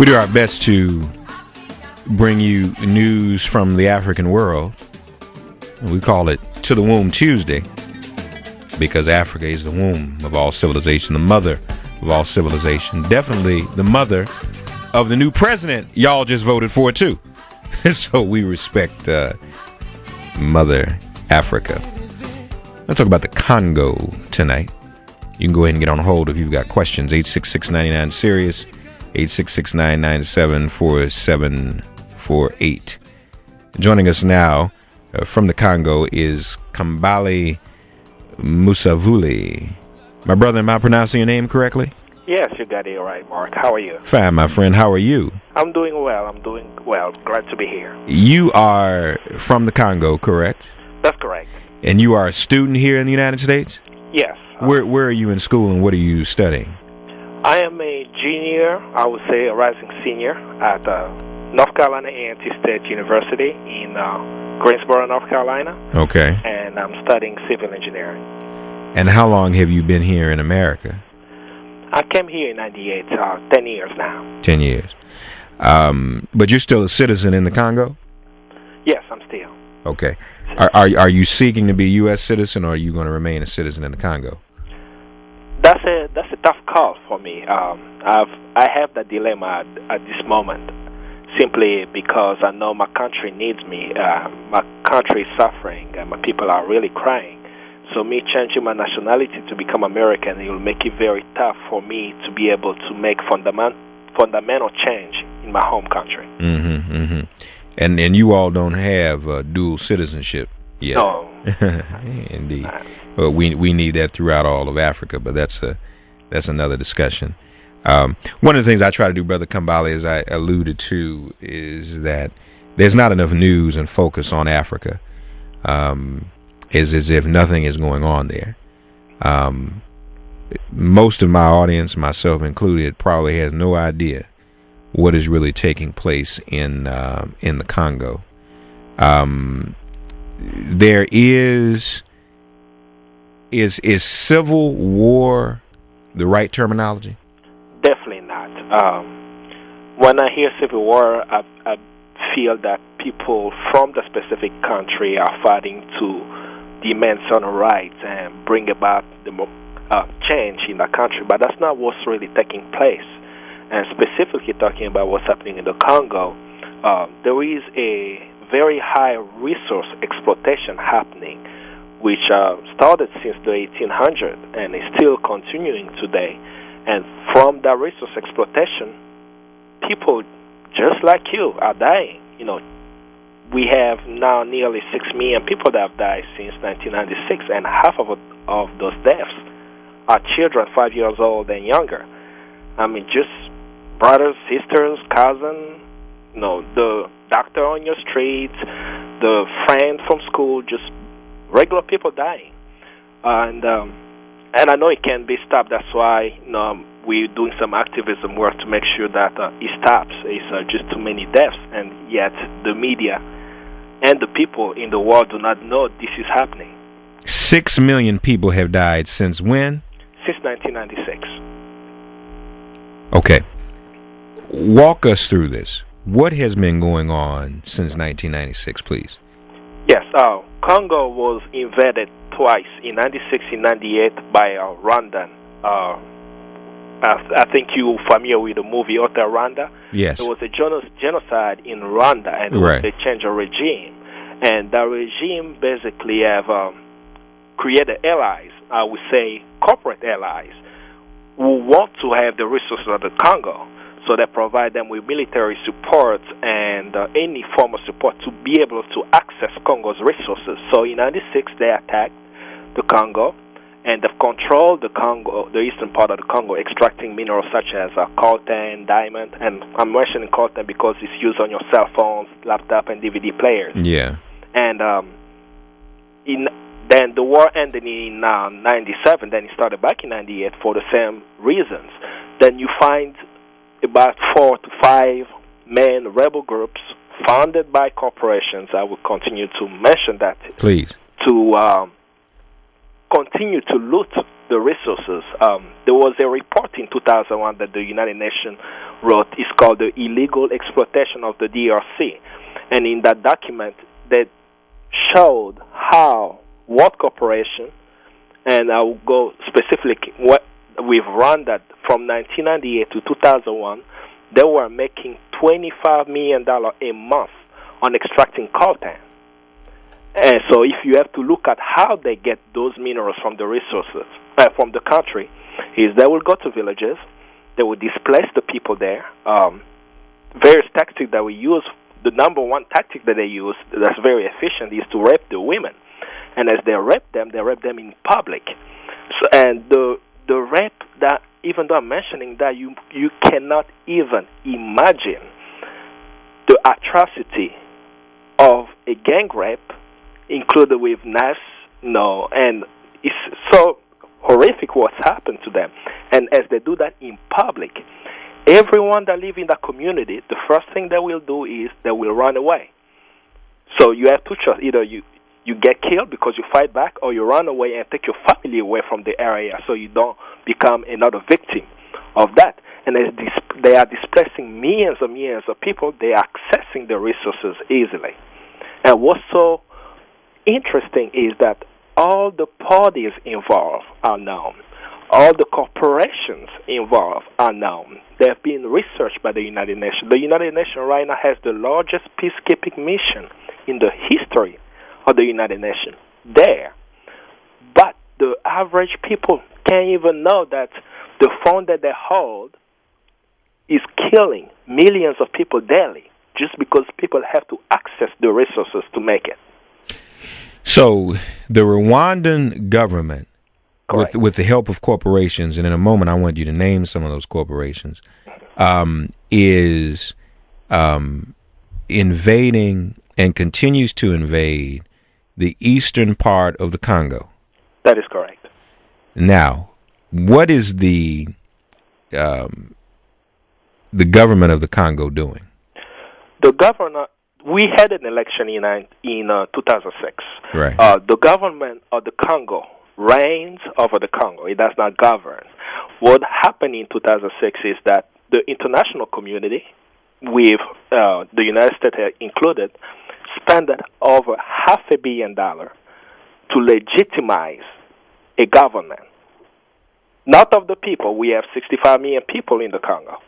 We do our best to bring you news from the African world. We call it To the Womb Tuesday because Africa is the womb of all civilization, the mother of all civilization. Definitely the mother of the new president y'all just voted for, too. So we respect Mother Africa. I'll talk about the Congo tonight. You can go ahead and get on hold if you've got questions. 866-99-SIRIUS, 866-997-4748. Joining us now from the Congo is Kambale Musavuli. My brother, am I pronouncing your name correctly? Yes, you got it right, Mark. How are you? Fine, my friend. How are you? I'm doing well. Glad to be here. You are from the Congo, correct? That's correct. And you are a student here in the United States? Yes. Where are you in school and what are you studying? I am a junior, I would say a rising senior, at North Carolina A&T State University in Greensboro, North Carolina. Okay. And I'm studying civil engineering. And how long have you been here in America? I came here in 98, 10 years now. 10 years. But you're still a citizen in the Congo? Yes, I'm still. Okay. Are you seeking to be a U.S. citizen or are you going to remain a citizen in the Congo? That's a tough call for me. I have that dilemma at this moment, simply because I know my country needs me. My country is suffering, and my people are really crying. So me changing my nationality to become American, it will make it very tough for me to be able to make fundamental change in my home country. Mm-hmm, mm-hmm. And you all don't have dual citizenship yet. No. Indeed. Well, we need that throughout all of Africa, but that's another discussion. One of the things I try to do, Brother Kambale, as I alluded to, is that there's not enough news and focus on Africa. It's as if nothing is going on there. Most of my audience, myself included, probably has no idea what is really taking place in the Congo. There is civil war the right terminology? Definitely not. When I hear civil war, I feel that people from the specific country are fighting to demand certain rights and bring about the change in the country, but that's not what's really taking place. And specifically talking about what's happening in the Congo, there is a very high resource exploitation happening, which started since the 1800s and is still continuing today. And from that resource exploitation, people just like you are dying. You know, we have now nearly 6 million people that have died since 1996, and half of those deaths are children 5 years old and younger. I mean, just brothers, sisters, cousins, you know, the doctor on your street, the friend from school, just regular people dying. And I know it can be stopped. That's why we're doing some activism work to make sure that it stops. It's just too many deaths, and yet the media and the people in the world do not know this is happening. 6 million people have died since when? Since 1996. Okay. Walk us through this. What has been going on since 1996, please? Yes, Congo was invaded twice, in 96 and 98, by Rwandan. I think you're familiar with the movie Hotel Rwanda. Yes. There was a genocide in Rwanda, and right. They changed the regime. And that regime basically have created allies, I would say corporate allies, who want to have the resources of the Congo. So they provide them with military support and any form of support to be able to access Congo's resources. So in 96, they attacked the Congo, and they've controlled the Congo, the eastern part of the Congo, extracting minerals such as coltan, diamond. And I'm mentioning coltan because it's used on your cell phones, laptop, and DVD players. Yeah. And then the war ended in 97. Then it started back in 98 for the same reasons. Then you find about 4 to 5 main rebel groups funded by corporations. I will continue to mention that. Please. To continue to loot the resources. There was a report in 2001 that the United Nations wrote is called The Illegal Exploitation of the DRC. And in that document, that showed how World Corporation, and I will go specifically what we've run that from 1998 to 2001, they were making $25 million a month on extracting coltan. And so if you have to look at how they get those minerals from the resources, from the country, is they will go to villages, they will displace the people there. Various tactics that we use, the number one tactic that they use that's very efficient is to rape the women. And as they rape them in public. So, and the rape, that even though I'm mentioning that, you cannot even imagine the atrocity of a gang rape, included with knives, and it's so horrific what's happened to them. And as they do that in public, everyone that lives in that community, the first thing they will do is they will run away. So you have two choices. Either you get killed because you fight back, or you run away and take your family away from the area so you don't become another victim of that. And as they are displacing millions and millions of people, they are accessing the resources easily. And what's so interesting is that all the parties involved are known. All the corporations involved are known. They have been researched by the United Nations. The United Nations right now has the largest peacekeeping mission in the history of the United Nations there. But the average people can't even know that the phone that they hold is killing millions of people daily just because people have to access the resources to make it. So the Rwandan government, with the help of corporations, and in a moment I want you to name some of those corporations, is invading and continues to invade the eastern part of the Congo. That is correct. Now, what is the government of the Congo doing? The governor, we had an election in 2006. Right. The government of the Congo reigns over the Congo. It does not govern. What happened in 2006 is that the international community, with the United States included, spent over $500 million to legitimize a government. Not of the people. We have 65 million people in the Congo.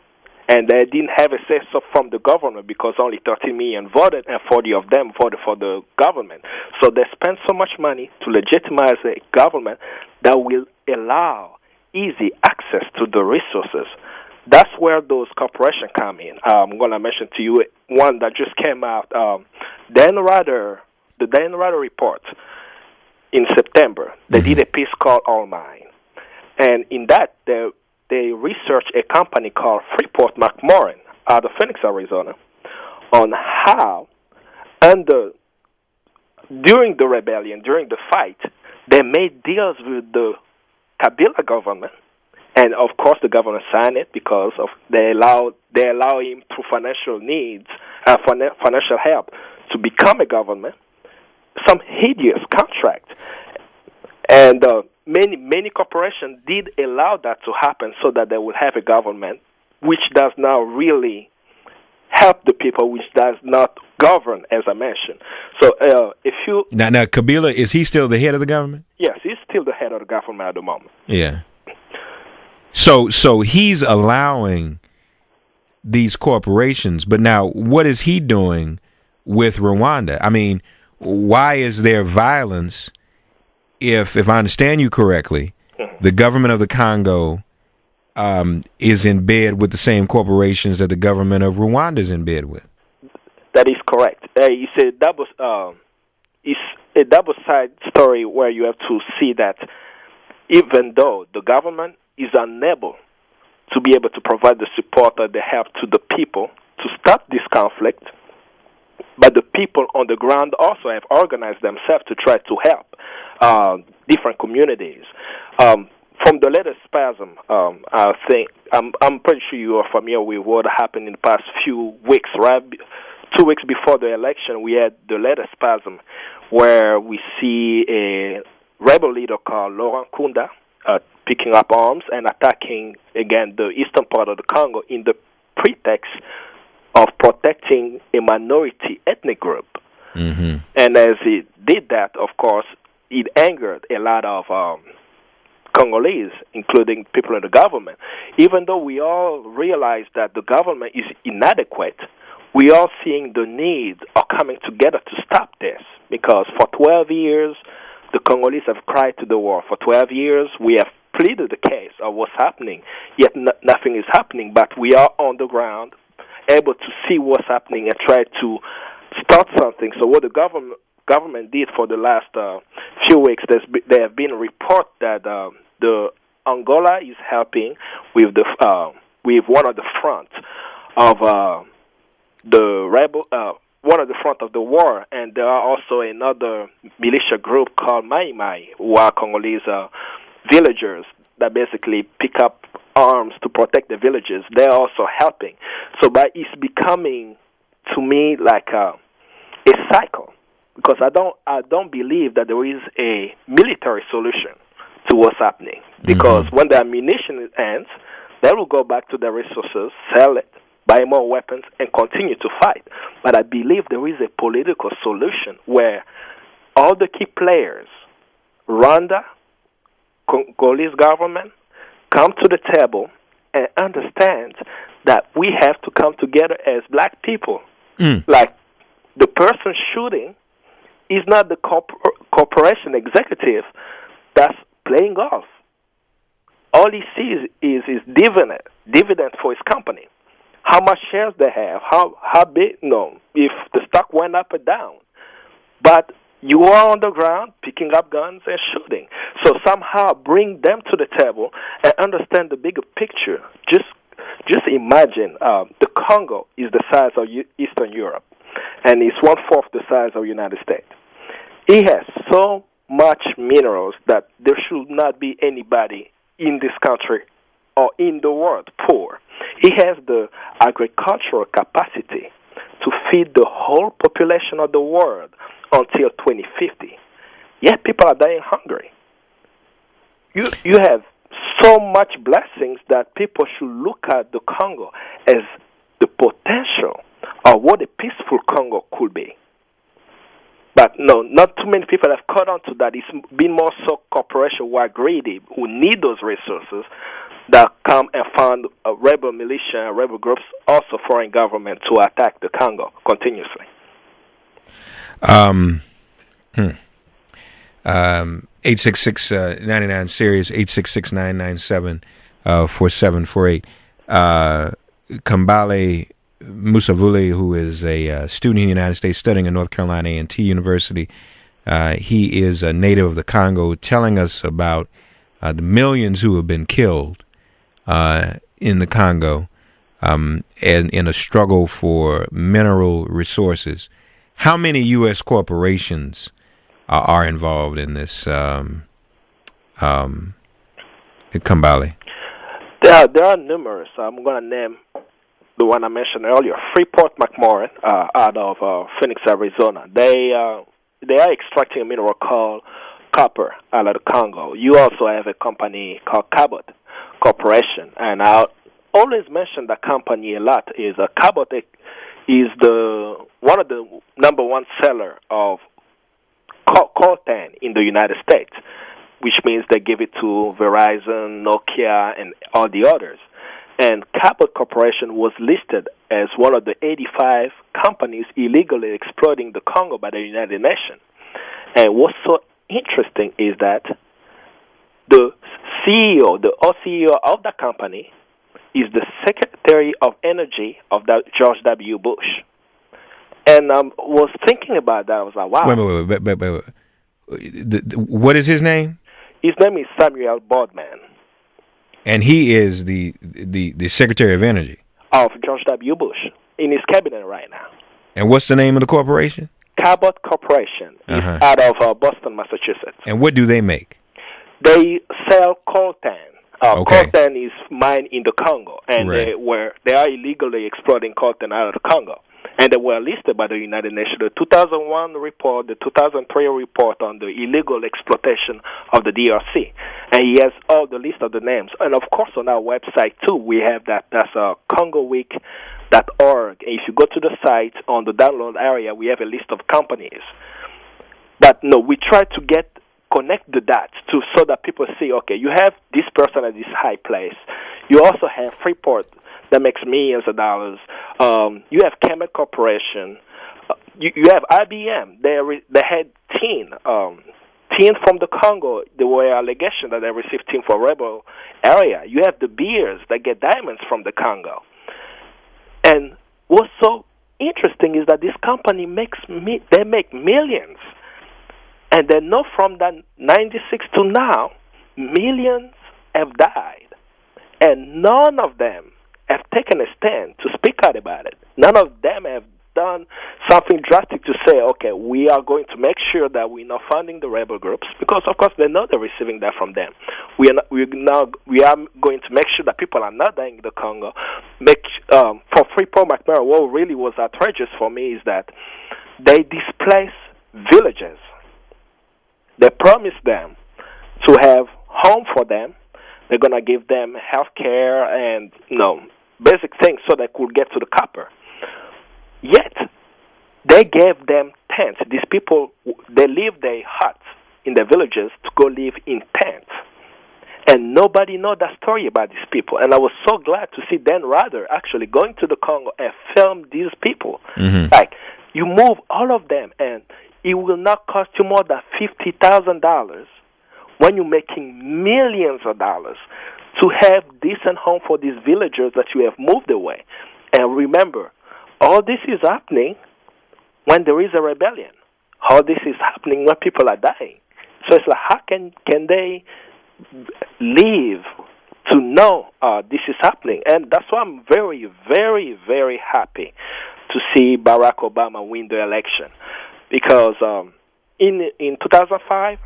And they didn't have a say so from the government because only 13 million voted and 40 of them voted for the government. So they spent so much money to legitimize a government that will allow easy access to the resources. That's where those corporations come in. I'm going to mention to you one that just came out. The Dan Ryder report in September. They did a piece called All Mine. And in that, they researched a company called Freeport McMoran out of Phoenix, Arizona, on how, during the rebellion, during the fight, they made deals with the Kabila government, and of course the government signed it because of they allow him through financial needs, financial help, to become a government. Some hideous contract, and many corporations did allow that to happen so that they would have a government which does not really help the people, which does not govern, as I mentioned. So if you... Now, Kabila, is he still the head of the government? Yes, he's still the head of the government at the moment. Yeah. So he's allowing these corporations, but now what is he doing with Rwanda? I mean, why is there violence if I understand you correctly, the government of the Congo is in bed with the same corporations that the government of Rwanda is in bed with? That is correct. It's a double-sided story where you have to see that even though the government is unable to be able to provide the support or the help to the people to stop this conflict, but the people on the ground also have organized themselves to try to help different communities. From the latest spasm, I think I'm pretty sure you are familiar with what happened in the past few weeks. Right, 2 weeks before the election, we had the latest spasm, where we see a rebel leader called Laurent Kunda picking up arms and attacking again the eastern part of the Congo in the pretext of protecting a minority ethnic group. Mm-hmm. And as it did that, of course, it angered a lot of Congolese, including people in the government. Even though we all realize that the government is inadequate, we are seeing the need of coming together to stop this. Because for 12 years, the Congolese have cried to the war. For 12 years, we have pleaded the case of what's happening, yet nothing is happening. But we are on the ground, able to see what's happening and try to start something. So what the government did for the last few weeks, there have been reports that the Angola is helping with with one of the fronts of the rebel, one of the front of the war, and there are also another militia group called Mai Mai, who are Congolese villagers that basically pick up arms to protect the villages. They're also helping. So, but it's becoming, to me, like a cycle, because I don't believe that there is a military solution to what's happening. Because when the ammunition ends, they will go back to their resources, sell it, buy more weapons, and continue to fight. But I believe there is a political solution where all the key players, Rwanda, Congolese government, come to the table and understand that we have to come together as black people. Like, the person shooting is not the corporation executive that's playing golf. All he sees is dividend for his company. How much shares they have, how big, if the stock went up or down. But you are on the ground picking up guns and shooting. So somehow bring them to the table and understand the bigger picture. Just imagine the Congo is the size of Eastern Europe, and it's 1/4 the size of the United States. It has so much minerals that there should not be anybody in this country or in the world poor. It has the agricultural capacity to feed the whole population of the world until 2050. Yet people are dying hungry. You have so much blessings that people should look at the Congo as the potential of what a peaceful Congo could be. But no, not too many people have caught on to that. It's been more so corporations who are greedy, who need those resources, that come and fund rebel militia, rebel groups, also foreign government, to attack the Congo continuously. 866-99 Sirius, 866-997-4748. Kambale Musavuli, who is a student in the United States studying at North Carolina A&T University, he is a native of the Congo, telling us about the millions who have been killed in the Congo and in a struggle for mineral resources. How many U.S. corporations are involved in this, Kambale? There are numerous. I'm going to name the one I mentioned earlier, Freeport-McMoRan, out of Phoenix, Arizona. They are extracting a mineral called copper out of the Congo. You also have a company called Cabot Corporation, and I always mention that company a lot. Cabot is one of the number one seller of coltan in the United States, which means they give it to Verizon, Nokia, and all the others. And Cabot Corporation was listed as one of the 85 companies illegally exploiting the Congo by the United Nations. And what's so interesting is that the CEO, the CEO of that company, is the Secretary of Energy of that George W. Bush. And I was thinking about that. I was like, wow. Wait. What is his name? His name is Samuel Boardman. And he is the Secretary of Energy of George W. Bush in his cabinet right now. And what's the name of the corporation? Cabot Corporation. It's out of Boston, Massachusetts. And what do they make? They sell coltan. Okay. Coltan is mined in the Congo, and they are illegally exploiting coltan out of the Congo. And they were listed by the United Nations. The 2001 report, the 2003 report on the illegal exploitation of the DRC. And he has all the list of the names. And, of course, on our website, too, we have that. That's CongoWeek.org. If you go to the site, on the download area, we have a list of companies. But, no, we try to connect the dots so that people see, okay, you have this person at this high place. You also have Freeport that makes millions of dollars. You have Kemet Corporation. You have IBM. They had tin from the Congo. There were allegations that they received tin for rebel area. You have the beers that get diamonds from the Congo. And what's so interesting is that this company make millions. And they know from that 96 to now, millions have died. And none of them have taken a stand to speak out about it. None of them have done something drastic to say, okay, we are going to make sure that we're not funding the rebel groups, because of course they know they're receiving that from them. We are going to make sure that people are not dying in the Congo. For Freeport McMurray, what really was outrageous for me is that they displace villages. They promised them to have home for them. They're going to give them health care and basic things so they could get to the copper. Yet, they gave them tents. These people, they leave their huts in the villages to go live in tents. And nobody knows that story about these people. And I was so glad to see Dan Rather actually going to the Congo and film these people. Mm-hmm. Like, you move all of them, and it will not cost you more than $50,000 when you're making millions of dollars to have decent home for these villagers that you have moved away. And remember, all this is happening when there is a rebellion. All this is happening when people are dying. So it's like, how can they live to know this is happening? And that's why I'm very, very, very happy to see Barack Obama win the election. Because in 2005,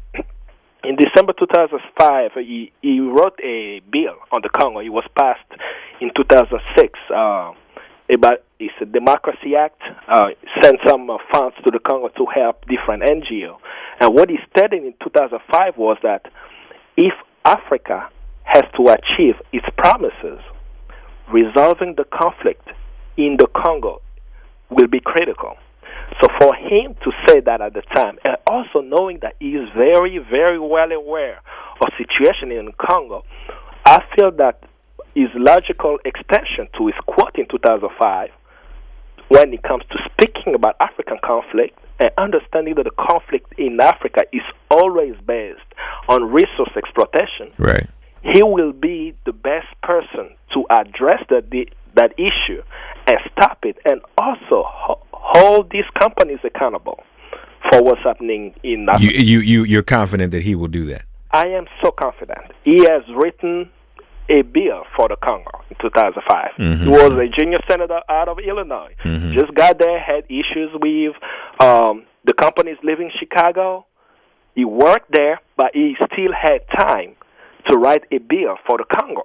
in December 2005, he wrote a bill on the Congo. It was passed in 2006. It's a Democracy Act, sent some funds to the Congo to help different NGOs. And what he stated in 2005 was that if Africa has to achieve its promises, resolving the conflict in the Congo will be critical. So for him to say that at the time, and also knowing that he is very, very well aware of the situation in Congo, I feel that is logical extension to his quote in 2005 when it comes to speaking about African conflict and understanding that the conflict in Africa is always based on resource exploitation. Right. He will be the best person to address that issue and stop it, and also hold these companies accountable for what's happening in Africa. You're confident that he will do that? I am so confident. He has written a bill for the Congo in 2005. Mm-hmm. He was a junior senator out of Illinois. Mm-hmm. Just got there, had issues with the companies leaving Chicago. He worked there, but he still had time to write a bill for the Congo.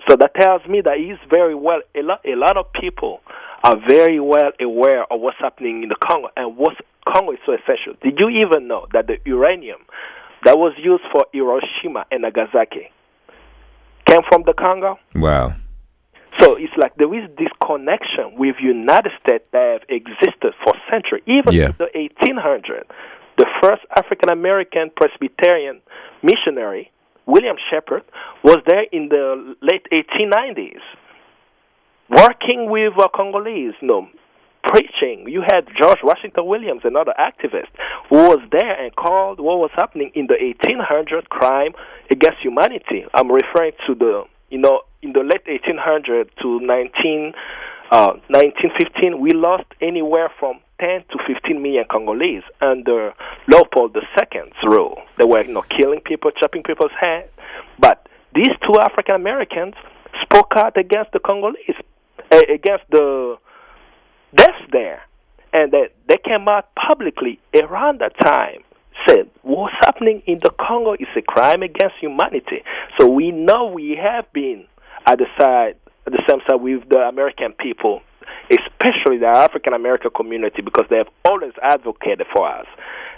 So that tells me that he's very well, a lot of people are very well aware of what's happening in the Congo and what Congo is so essential. Did you even know that the uranium that was used for Hiroshima and Nagasaki came from the Congo? Wow. So it's like there is this connection with United States that have existed for centuries. Even in the 1800s, the first African-American Presbyterian missionary, William Shepherd, was there in the late 1890s, working with Congolese, preaching. You had George Washington Williams, another activist, who was there and called what was happening in the 1800s crime against humanity. I'm referring to in the late 1800s to 1915, we lost anywhere from 10 to 15 million Congolese under Leopold II's rule. They were killing people, chopping people's heads. But these two African Americans spoke out against the Congolese, against the deaths there. And they came out publicly around that time, said what's happening in the Congo is a crime against humanity. So we know we have been at the same side with the American people, especially the African American community, because they have always advocated for us.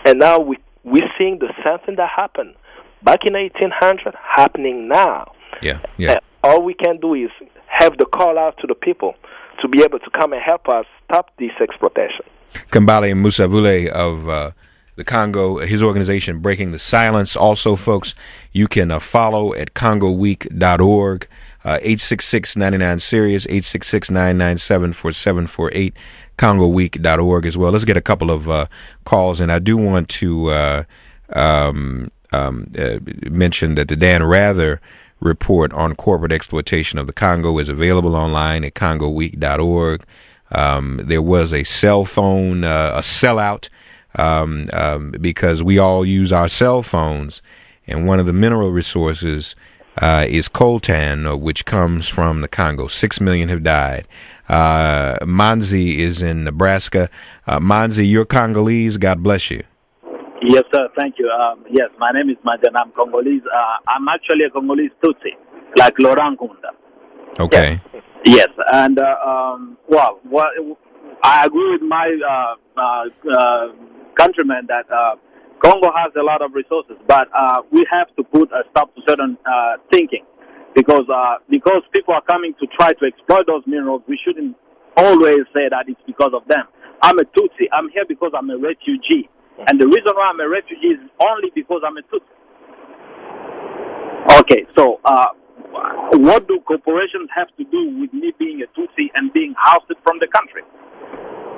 And now we're seeing the same thing that happened back in 1800 happening now. Yeah, yeah. All we can do is have the call out to the people to be able to come and help us stop this exploitation. Kambale Musavuli of the Congo, his organization Breaking the Silence. Also, folks, you can follow at congoweek.org, 866-99-SIRIUS, 866-997-4748, congoweek.org as well. Let's get a couple of calls, and I do want to mention that the Dan Rather report on corporate exploitation of the Congo is available online at congoweek.org. There was a cell phone, a sellout, because we all use our cell phones, and one of the mineral resources is coltan, which comes from the Congo. 6 million have died. Manzi is in Nebraska. Manzi, you're Congolese. God bless you. Yes, sir. Thank you. Yes, my name is Majan. I'm Congolese. I'm actually a Congolese Tutsi, like Laurent Kunda. Okay. Yes, and I agree with my countrymen that Congo has a lot of resources, but we have to put a stop to certain thinking, because people are coming to try to exploit those minerals. We shouldn't always say that it's because of them. I'm a Tutsi. I'm here because I'm a refugee. And the reason why I'm a refugee is only because I'm a Tutsi. Okay, so what do corporations have to do with me being a Tutsi and being ousted from the country?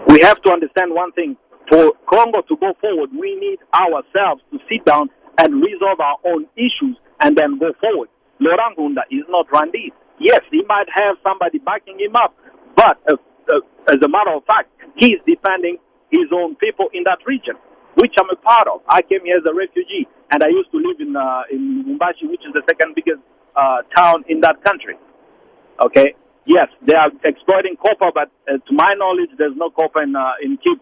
We have to understand one thing. For Congo to go forward, we need ourselves to sit down and resolve our own issues and then go forward. Laurent Kunda is not Rwandese. Yes, he might have somebody backing him up, but as a matter of fact, he's defending his own people in that region, which I'm a part of. I came here as a refugee, and I used to live in Lubumbashi, which is the second biggest town in that country. Okay? Yes, they are exploiting copper, but to my knowledge, there's no copper in Kivu.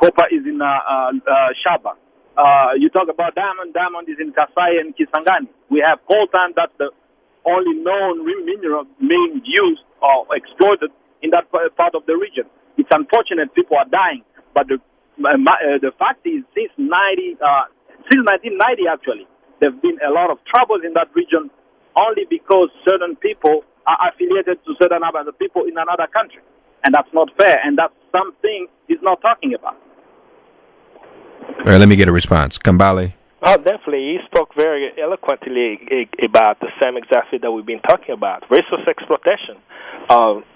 Copper is in Shaba. You talk about diamond. Diamond is in Kasai and Kisangani. We have coltan. That's the only known mineral being used or exploited in that part of the region. It's unfortunate people are dying, but the fact is, since 1990 actually, there've been a lot of troubles in that region, only because certain people are affiliated to certain other people in another country, and that's not fair, and that's something he's not talking about. All right, let me get a response. Kambale? Oh, definitely. He spoke very eloquently about the same exactly that we've been talking about, resource exploitation.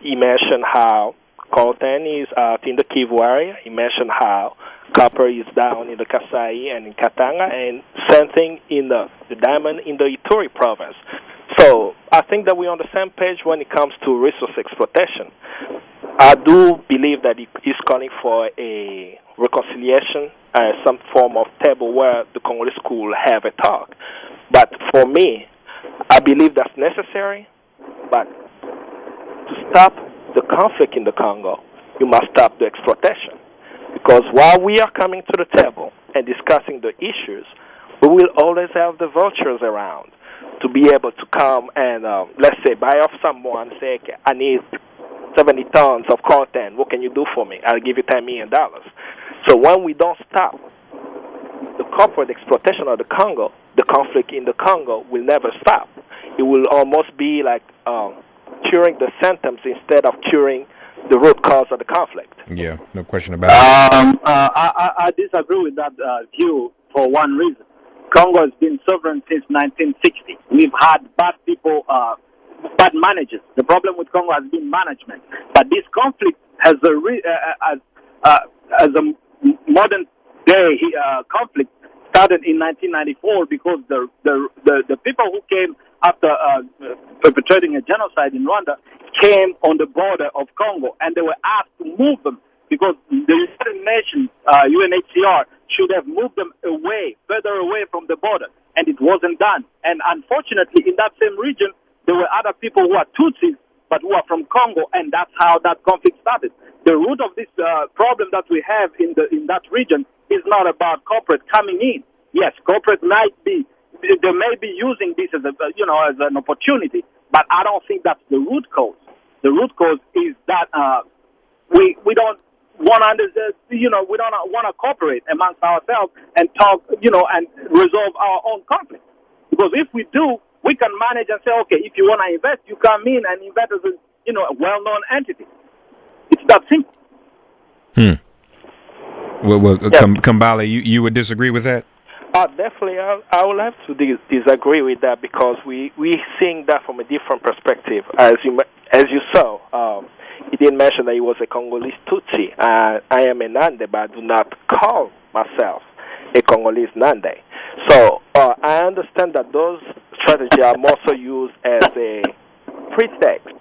He mentioned how coltan is out in the Kivu area. He mentioned how copper is down in the Kasai and in Katanga, and same thing in the diamond in the Ituri province. So I think that we're on the same page when it comes to resource exploitation. I do believe that he's calling for a reconciliation, some form of table where the Congolese could have a talk. But for me, I believe that's necessary. But to stop the conflict in the Congo, you must stop the exploitation. Because while we are coming to the table and discussing the issues, we will always have the vultures around to be able to come and, let's say, buy off someone, say, okay, I need 70 tons of coltan. What can you do for me? I'll give you $10 million. So when we don't stop the corporate exploitation of the Congo, the conflict in the Congo will never stop. It will almost be like curing the symptoms instead of curing the root cause of the conflict. Yeah, no question about it. I disagree with that view for one reason. Congo has been sovereign since 1960. We've had bad people, bad managers. The problem with Congo has been management. But this conflict has as a modern day conflict started in 1994 because the people who came after perpetrating a genocide in Rwanda came on the border of Congo, and they were asked to move them because the United Nations, UNHCR, should have moved them away, further away from the border, and it wasn't done. And unfortunately, in that same region, there were other people who are Tutsis, but who are from Congo, and that's how that conflict started. The root of this problem that we have in that region is not about corporate coming in. Yes, corporate they may be using this as as an opportunity, but I don't think that's the root cause. The root cause is that we don't want to we don't want to cooperate amongst ourselves and talk and resolve our own conflict. Because if we do, we can manage and say, okay, if you want to invest, you come in and invest as a well-known entity. It's that simple. Well, Kambale, you would disagree with that? Definitely, I will have to disagree with that because we seeing that from a different perspective. As you saw, he didn't mention that he was a Congolese Tutsi. I am a Nande, but I do not call myself a Congolese Nande. So I understand that those strategies are also used as a pretext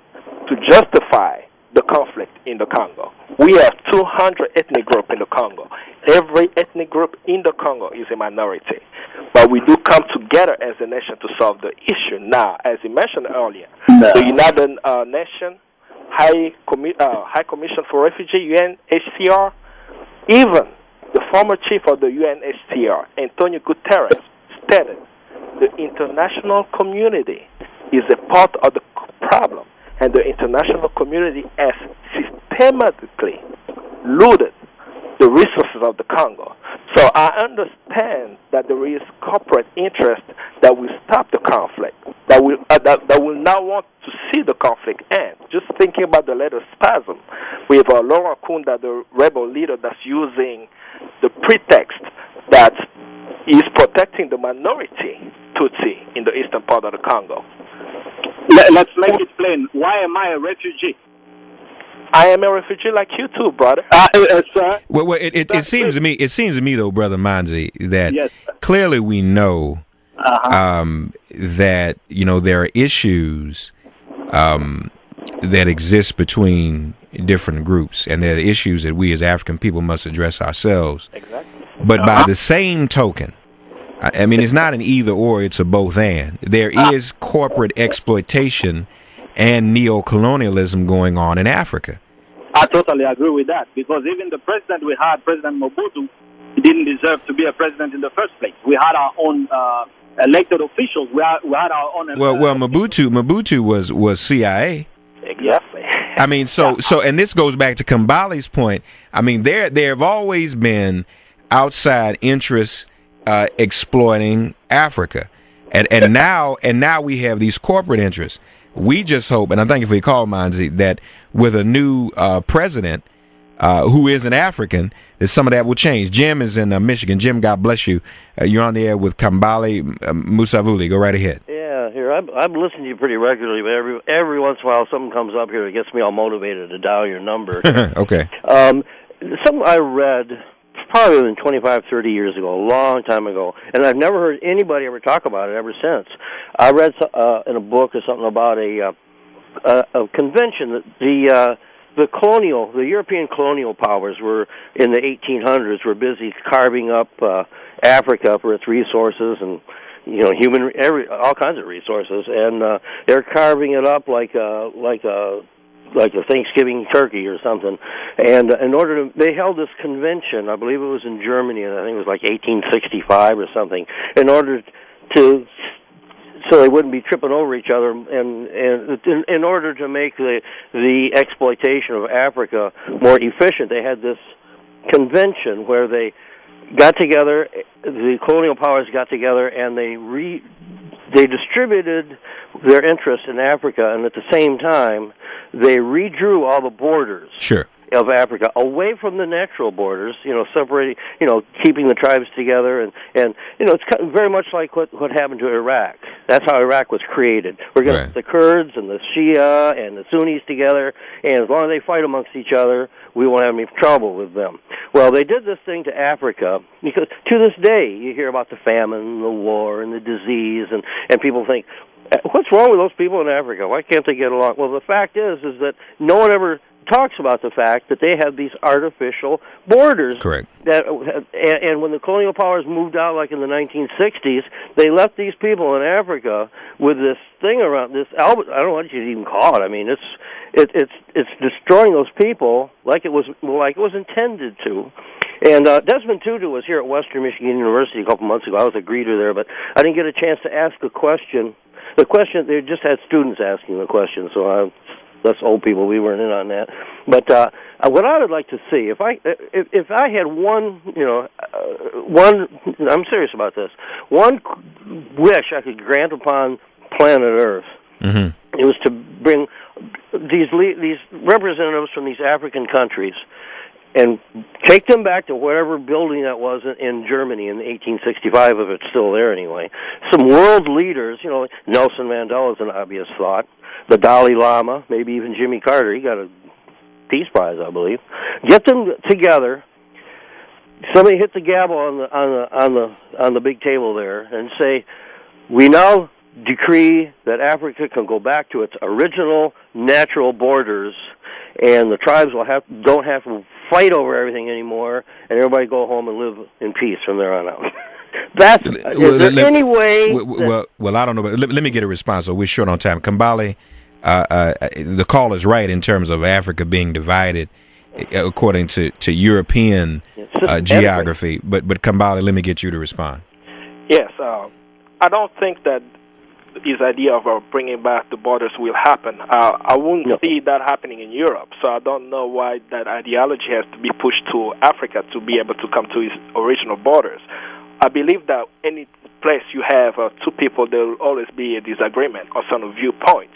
to justify the conflict in the Congo. We have 200 ethnic groups in the Congo. Every ethnic group in the Congo is a minority. But we do come together as a nation to solve the issue. Now, as you mentioned earlier, the United Nations High Commission for Refugees, UNHCR, even the former chief of the UNHCR, Antonio Guterres, stated the international community is a part of the problem, and the international community has systematically looted the resources of the Congo. So I understand that there is corporate interest that will stop the conflict, that will not want to see the conflict end. Just thinking about the latest spasm with Laurent Kunda, the rebel leader that's using the pretext that is protecting the minority Tutsi in the eastern part of the Congo. Let's make it plain. Why am I a refugee? I am a refugee like you too, brother. Well, it seems to me. It seems to me, though, Brother Manzi, that clearly we know that there are issues that exist between different groups, and there are issues that we as African people must address ourselves. Exactly. But by the same token, I mean, it's not an either or; it's a both and. There is corporate exploitation and neo-colonialism going on in Africa. I totally agree with that, because even the president we had, President Mobutu, he didn't deserve to be a president in the first place. We had our own elected officials. We had our own. Well, Mobutu was CIA. Exactly. I mean, so, and this goes back to Kambale's point. I mean, there have always been outside interests exploiting Africa, and now we have these corporate interests. We just hope, and I thank you for your call, Manzi, that with a new president who is an African, that some of that will change. Jim is in Michigan. Jim, God bless you. You're on the air with Kambale Musavuli. Go right ahead. Yeah, here I'm listening to you pretty regularly, but every once in a while something comes up here that gets me all motivated to dial your number. Okay. Something I read probably 25, 30 years ago, a long time ago, and I've never heard anybody ever talk about it ever since. I read in a book or something about a convention that the European colonial powers were in the 1800s were busy carving up Africa for its resources and all kinds of resources, and they're carving it up like a Thanksgiving turkey or something. And they held this convention, I believe it was in Germany, and I think it was like 1865 or something, so they wouldn't be tripping over each other, and in order to make the exploitation of Africa more efficient, they had this convention where they got together, the colonial powers got together, and they distributed their interest in Africa, and at the same time, they redrew all the borders of Africa away from the natural borders, separating, keeping the tribes together, and it's very much like what happened to Iraq. That's how Iraq was created. We're going to put the Kurds and the Shia and the Sunnis together, and as long as they fight amongst each other, we won't have any trouble with them. Well, they did this thing to Africa, because to this day, you hear about the famine, the war, and the disease, and people think, what's wrong with those people in Africa? Why can't they get along? Well, the fact is that no one ever talks about the fact that they have these artificial borders. Correct. And when the colonial powers moved out, like in the 1960s, they left these people in Africa with this thing around this. I don't know what you'd even call it. I mean, it's destroying those people like it was intended to. And Desmond Tutu was here at Western Michigan University a couple months ago. I was a greeter there, but I didn't get a chance to ask a question. The question, they just had students asking the question, so us old people, we weren't in on that. But what I would like to see, if I had one, I'm serious about this, one wish I could grant upon planet Earth, it was to bring these representatives from these African countries and take them back to whatever building that was in Germany in 1865, if it's still there anyway. Some world leaders, Nelson Mandela is an obvious thought, the Dalai Lama, maybe even Jimmy Carter. He got a Peace Prize, I believe. Get them together. Somebody hit the gavel on the big table there and say, we now decree that Africa can go back to its original natural borders, and the tribes don't have to fight over everything anymore, and everybody go home and live in peace from there on out. Is there any way? Well, I don't know, but let me get a response. So we're short on time. Kambale, the call is right in terms of Africa being divided according to European geography. But Kambale, let me get you to respond. Yes, I don't think that his idea of bringing back the borders will happen. I wouldn't see that happening in Europe, so I don't know why that ideology has to be pushed to Africa to be able to come to its original borders. I believe that any place you have two people, there will always be a disagreement or some viewpoint,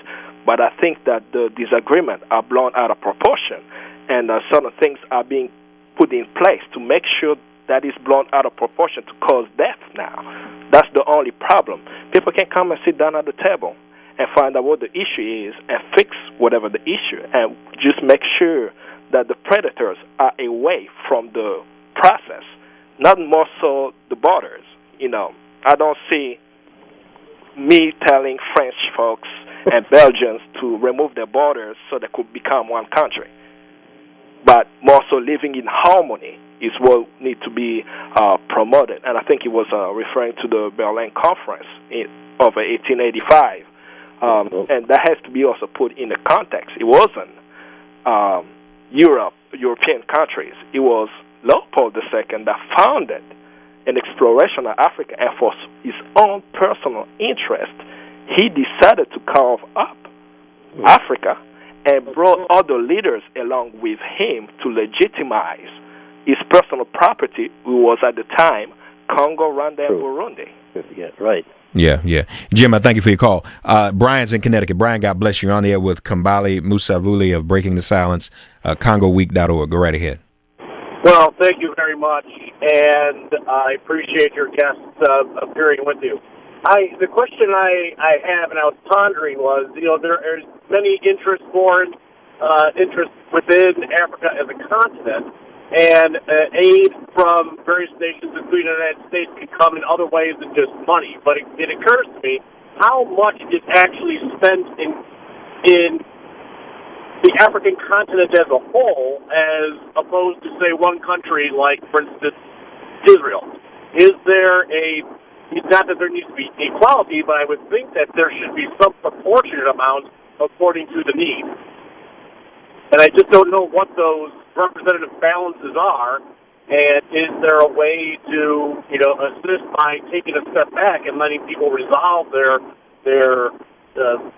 but I think that the disagreements are blown out of proportion, and certain things are being put in place to make sure that is blown out of proportion to cause death now. That's the only problem. People can come and sit down at the table and find out what the issue is and fix whatever the issue, and just make sure that the predators are away from the process, not more so the borders. I don't see me telling French folks and Belgians to remove their borders so they could become one country, but more so living in harmony is what needs to be promoted. And I think he was referring to the Berlin Conference of 1885. And that has to be also put in the context. It wasn't European countries. It was Leopold II that founded an exploration of Africa, and for his own personal interest, he decided to carve up Africa and brought other leaders along with him to legitimize his personal property, who was at the time Congo, Rwanda, and Burundi. Yeah, right. Yeah. Jim, I thank you for your call. Brian's in Connecticut. Brian, God bless you. You're on the air with Kambale Musavuli of Breaking the Silence, CongoWeek.org. Go right ahead. Well, thank you very much, and I appreciate your guests appearing with you. The question I have, and I was pondering, was, there are many foreign interests within Africa as a continent, and aid from various nations, including the United States, can come in other ways than just money. But it occurs to me how much is actually spent in the African continent as a whole, as opposed to, say, one country like, for instance, Israel. Is there not that there needs to be equality, but I would think that there should be some proportionate amount according to the need. And I just don't know what those representative balances are, and is there a way to, assist by taking a step back and letting people resolve their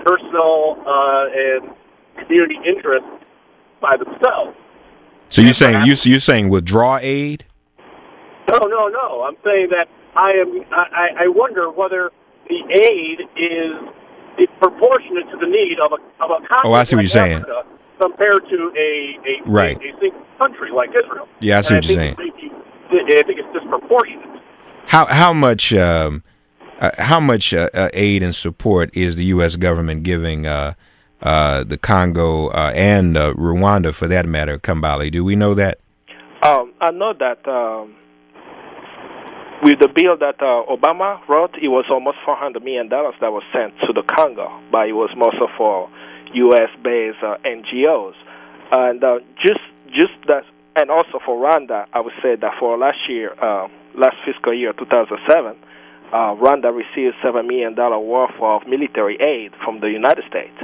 personal and community interests by themselves? So you're saying withdraw aid? No. I'm saying that I wonder whether the aid is proportionate to the need of a continent. Oh, I see what you're saying. Compared to a single country like Israel. Yeah, I see what you're saying. I think it's disproportionate. How much aid and support is the U.S. government giving the Congo and Rwanda, for that matter, Kambale? Do we know that? I know that with the bill that Obama wrote, it was almost $400 million that was sent to the Congo, but it was mostly for U.S.-based NGOs, and just that, and also for Rwanda, I would say that for last fiscal year 2007, Rwanda received $7 million worth of military aid from the United States,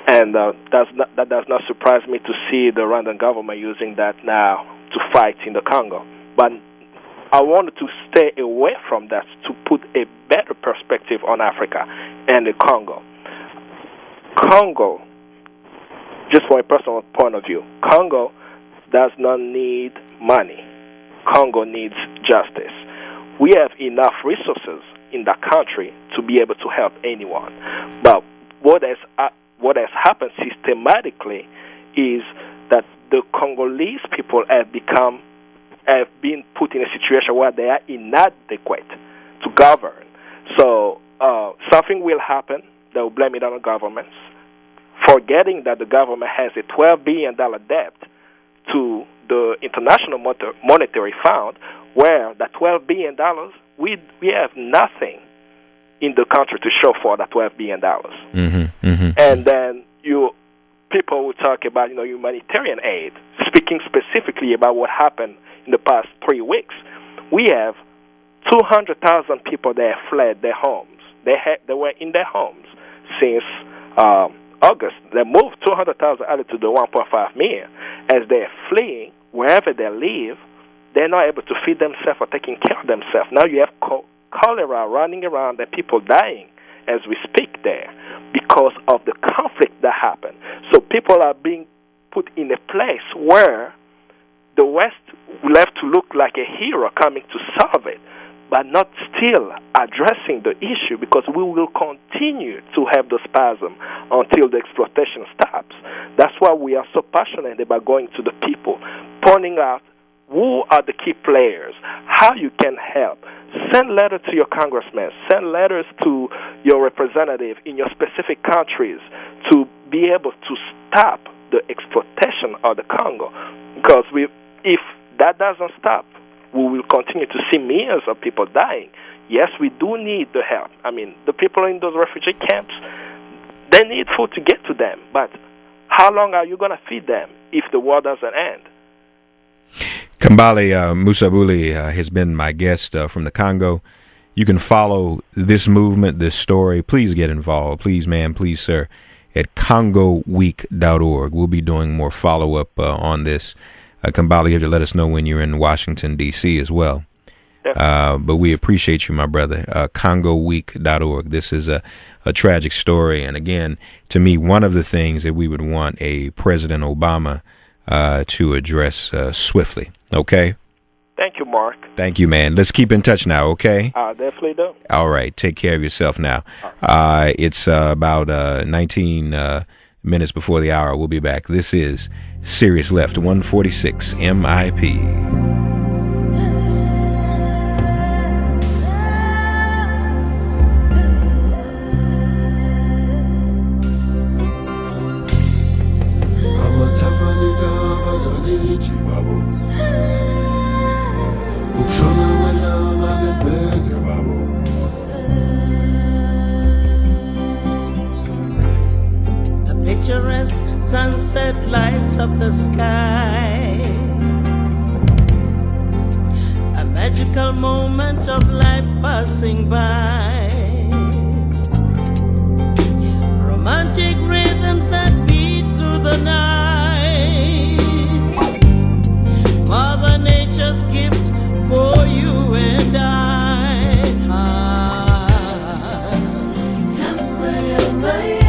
and that does not surprise me to see the Rwandan government using that now to fight in the Congo. But I wanted to stay away from that to put a better perspective on Africa and the Congo. Congo just from a personal point of view, Congo does not need money. Congo needs justice. We have enough resources in that country to be able to help anyone. But what has happened systematically is that the Congolese people have been put in a situation where they are inadequate to govern. So something will happen. They will blame it on the governments, forgetting that the government has a $12 billion debt to the International Monetary Fund, where that $12 billion, we have nothing in the country to show for that $12 billion. And then people will talk about humanitarian aid, speaking specifically about what happened in the past 3 weeks. We have 200,000 people that have fled their homes. They were in their homes since August. They moved 200,000 added to the 1.5 million. As they're fleeing, wherever they live, they're not able to feed themselves or taking care of themselves. Now you have cholera running around and people dying as we speak there because of the conflict that happened. So people are being put in a place where the West will have to look like a hero coming to solve it, but not still addressing the issue, because we will continue to have the spasm until the exploitation stops. That's why we are so passionate about going to the people, pointing out who are the key players, how you can help. Send letters to your congressmen, send letters to your representative in your specific countries to be able to stop the exploitation of the Congo. Because if that doesn't stop, we will continue to see millions of people dying. Yes, we do need the help. I mean, the people in those refugee camps, they need food to get to them. But how long are you going to feed them if the war doesn't end? Kambale Musavuli has been my guest from the Congo. You can follow this movement, this story. Please get involved. Please, ma'am, please, sir, at CongoWeek.org. We'll be doing more follow-up on this. Kambale, you have to let us know when you're in Washington, D.C. as well. But we appreciate you, my brother. CongoWeek.org. This is a tragic story. And again, to me, one of the things that we would want a President Obama to address swiftly. Okay? Thank you, Mark. Thank you, man. Let's keep in touch now, okay? I definitely do. All right. Take care of yourself now. It's about 19 minutes before the hour. We'll be back. This is Sirius Left 146 MIP. Picturesque sunset lights up the sky, a magical moment of life passing by, romantic rhythms that beat through the night, Mother Nature's gift for you and I. Somewhere